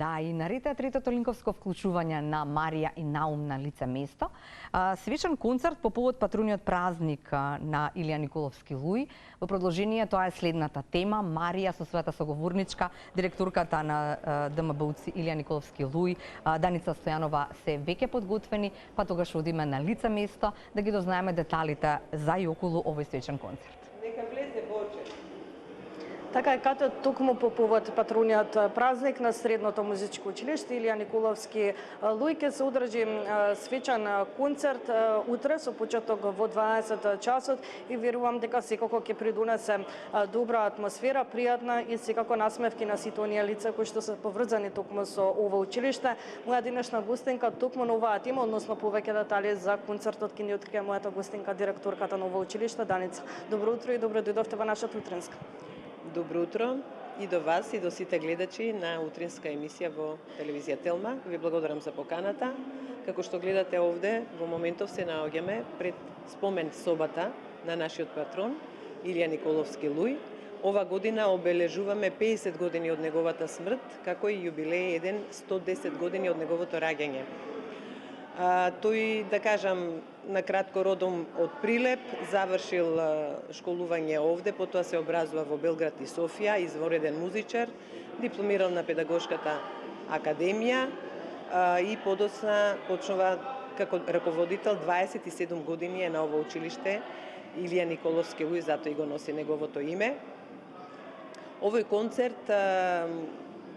Да, и наред е третото линковско вклучување на Марија и Наум на лице место. Свечен концерт по повод патруниот празник на Илија Николовски Луј. Во продолжение тоа е следната тема. Марија со својата соговорничка, директорката на ДМБУЦ Илија Николовски Луј, Даница Стојанова се веќе подготвени, па тогаш одиме на лице место да ги дознаеме деталите за и околу овој свечен концерт. Нека влезе Боче. Така е, кате токму по повод патруниот празник на Средното музичко училиште Илија Николовски Луј ќе се одржи свечен концерт утре со почеток во 20 часот и верувам дека секако ќе придонесе добра атмосфера, пријатна и секако насмевки на сите оние лица кои што се поврзани токму со ова училиште. Моја денешна гостинка токму на оваа тема, односно повеќе детали за концертот ќе ни открие мојата гостинка, директорката на ова училиште Даница. Добро утро и добро дојдовте во нашата утринска. Добро утро и до вас и до сите гледачи на утринска емисија во телевизија Телма. Ви благодарам за поканата. Како што гледате овде, во моментов се наоѓаме пред спомен собата на нашиот патрон Илија Николовски Луј. Ова година обележуваме 50 години од неговата смрт, како и јубилеј еден 110 години од неговото раѓање. Тој, да кажам, на кратко родом од Прилеп, завршил школување овде, потоа се образува во Белград и Софија, извореден музичар, дипломирал на Педагошката академија и подоцна почнува како раководител 27 години е на ова училиште Илија Николовски Луј, затоа и го носи неговото име. Овој концерт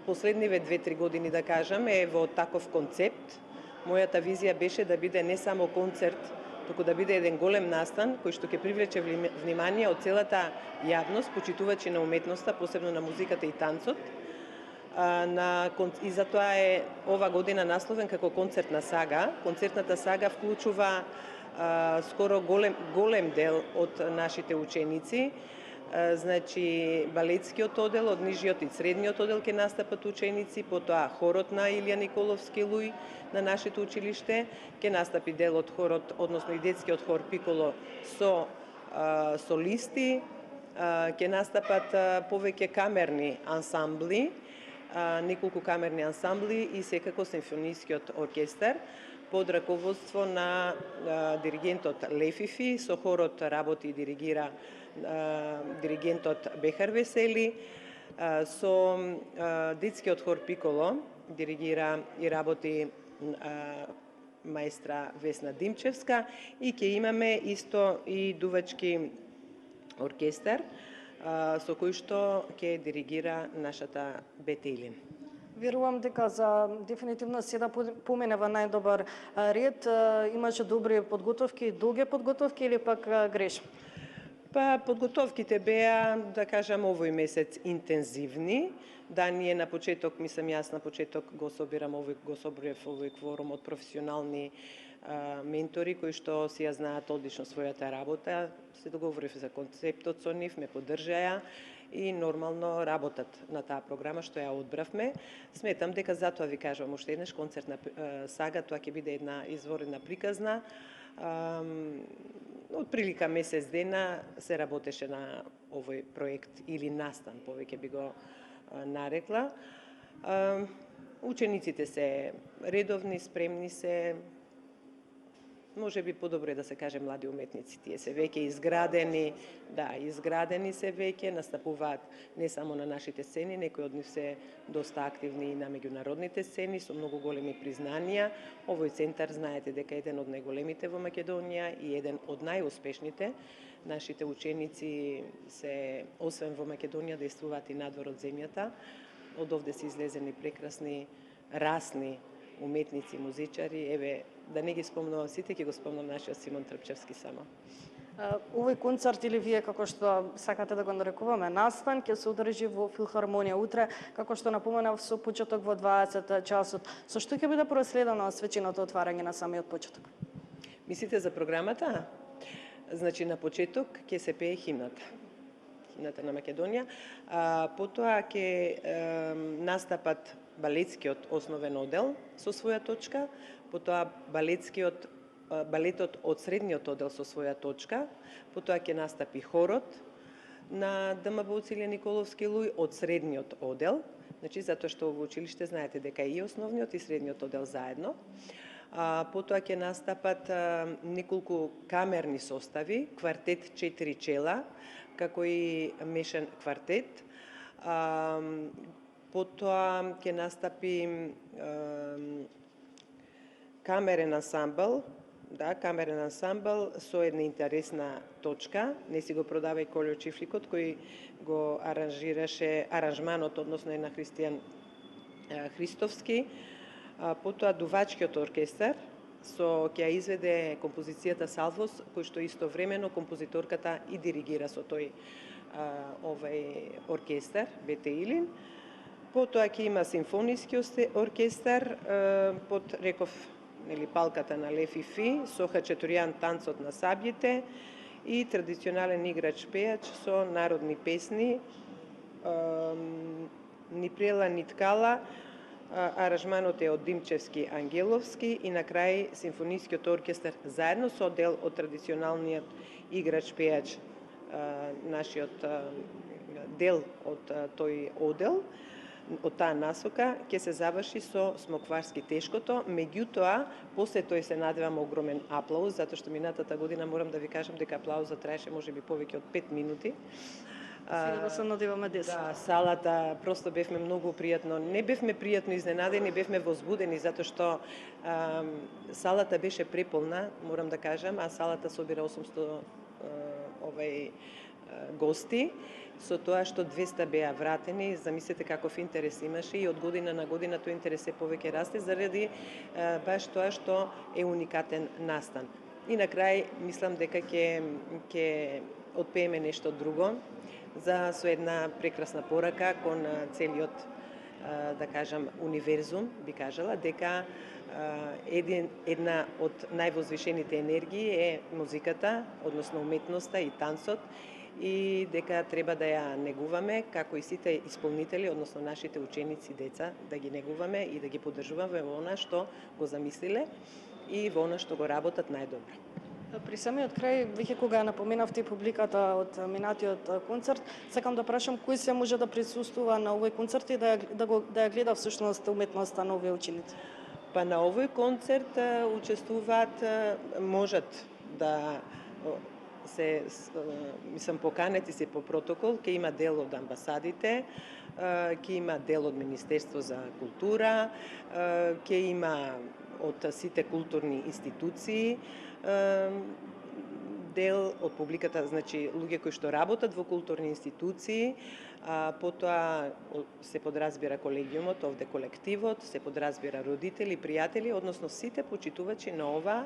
последниве 2-3 години, да кажам, е во таков концепт. Мојата визија беше да биде не само концерт, туку да биде еден голем настан кој што ќе привлече внимание од целата јавност, почитувачи на уметноста, посебно на музиката и танцот. И затоа е ова година насловен како концертна сага. Концертната сага вклучува скоро голем дел од нашите ученици. Значи, балетскиот оддел, од нижиот и средниот оддел ќе настапат ученици, потоа хорот на Илија Николовски Луј на нашето училиште, ќе настапи дел од хорот, односно и детскиот хор Пиколо со солисти, ќе настапат повеќе камерни ансамбли, неколку камерни ансамбли и секако симфонискиот оркестар под раководство на диригентот Лефифи, со хорот работи и диригира диригентот Бехар Весели, со детскиот хор Пиколо диригира и работи маестра Весна Димчевска и ќе имаме исто и дувачки оркестар со кој што ќе диригира нашата Бете Илин. Верувам дека за дефинитивно се да помине во најдобар ред. Имаше добри подготовки, долги подготовки или пак грешам? Па, подготовките беа, да кажам, овој месец интензивни. Да, ние на почеток, мислам јас на почеток го собирав овој кворум од професионални ментори кои што си ја знаат одлично својата работа. Се договорив за концептот со нив, ме поддржаја и нормално работат на таа програма што ја одбравме. Сметам дека затоа ви кажувам уште еднаш концертна сага, тоа ќе биде една изворена приказна. Од прилика месец дена се работеше на овој проект или настан, повеќе би го нарекла. Учениците се редовни, спремни се, може би подобро е да се каже млади уметници, тие се веќе изградени, изградени се веќе, настапуваат не само на нашите сцени, некои од нив се доста активни и на меѓународните сцени, со многу големи признанија. Овој центар, знаете дека е еден од најголемите во Македонија и еден од најуспешните. Нашите ученици се, освен во Македонија, действуваат и надвор од земјата. Од овде се излезени прекрасни, расни уметници, музичари. Еве, да не ги спомнувам сите, ќе го спомнам нашиот Симон Трпчевски само. Овој концерт или вие, како што сакате да го нарекуваме, настан, ќе се одржи во Филхармонија утре, како што напоменав, со почеток во 20 часот. Со што ќе биде проследено свеченото отварање на самиот почеток? Мислите за програмата? Значи, на почеток ќе се пее химната на Македонија, потоа ќе настапат балетскиот основен оддел со своја точка, потоа балетот од средниот оддел со своја точка, потоа ќе настапи хорот на ДМБУЦ Илија Николовски Луј од средниот оддел, Значи, затоа што во училиште знаете дека и основниот и средниот одел заедно. Потоа ќе настапат неколку камерни состави, квартет 4 чела, како и мешан квартет. Потоа ќе настапи камерен ансамбл, камерен ансамбл со една интересна точка. Не си го продава и Колјо Чифликот, кој го аранжираше аранжманот, односно на Христијан Христовски. Потоа Дувачкиот оркестар со ќе изведе композицијата Салвос, кој што истовремено композиторката и диригира со тој овај оркестар, Бете Илин. Потоа ќе има симфониски оркестар под, реков, палката на Лев и Фи, со хачатуријан танцот на сабјите и традиционален играч-пејач со народни песни, Ни прела, ни ткала. Аранжманот е од Димчевски Ангеловски и на крај симфонискиот оркестар заедно со дел од традиционалниот играч-пејач, нашиот дел од тој одел, од таа насока, ќе се заврши со Смокварски тешкото. Меѓутоа, после тој се надевам огромен аплауз, затоа што минатата година морам да ви кажам дека аплаузот траеше можеби повеќе од 5 минути. Сега да се надеваме 10. Да, салата, просто бевме многу пријатно. Не бевме пријатно изненадени, бевме возбудени, затоа што салата беше преполна, морам да кажам, а салата собира 800 гости, со тоа што 200 беа вратени. Замислете каков интерес имаше и од година на година тој интерес се повеќе расте заради баш тоа што е уникатен настан. И на крај мислам дека ќе отпееме нешто друго со една прекрасна порака кон целиот, да кажам, универзум, би кажала, дека една од највозвишените енергии е музиката, односно уметноста и танцот, и дека треба да ја негуваме, како и сите исполнители, односно нашите ученици, деца, да ги негуваме и да ги поддржуваме во она што го замислиле и во она што го работат најдобро. При самиот крај, веќе кога напоменавте публиката од минатиот концерт, сакам да прашам кој се може да присуствува на овој концерт и да ја гледа всушност уметноста на овие ученици? Па на овој концерт учествуваат, можат да се, мислам, поканети се по протокол, ќе има дел од амбасадите, ќе има дел од Министерство за култура, ќе има од сите културни институции, дел од публиката, значи луѓе кои што работат во културни институции, потоа се подразбира колегиумот, овде колективот, се подразбира родители, пријатели, односно сите почитувачи на ова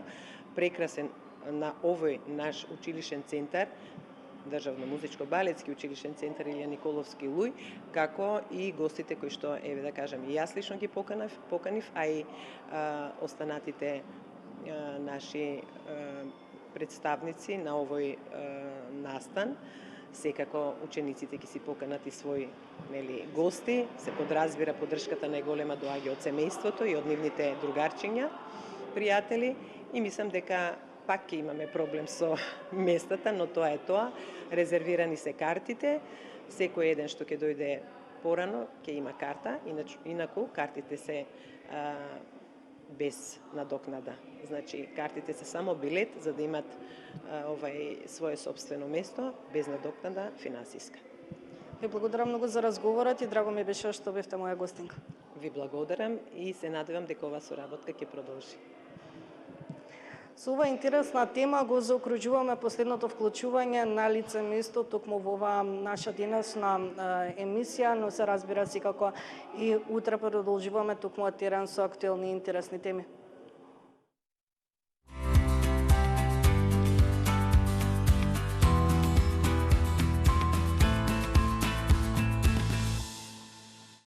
прекрасен, на овој наш училишен центар, Државно музичко-балетски училишен центар Илија Николовски Луј, како и гостите кои што, еве да кажам, и јас лично ги поканив, а и останатите наши представници на овој настан. Секако учениците ќе си поканат и своји гости, се подразбира поддршката најголема доаѓа од семејството и од нивните другарчиња, пријатели, и мислам дека пак ќе имаме проблем со местата, но тоа е тоа. Резервирани се картите, секој еден што ќе дојде порано ќе има карта, инаку картите се без надокнада. Значи, картите се само билет за да имат свое собствено место, без надокнада финансиска. Ви благодарам многу за разговорот и драго ми беше што бевте моја гостинка. Ви благодарам и се надевам дека оваа соработка ќе продолжи. Со оваа интересна тема го заокружуваме последното вклучување на лице место токму во оваа наша денесна емисија, но се разбира секако и утре продолжуваме токму терен со актуелни и интересни теми.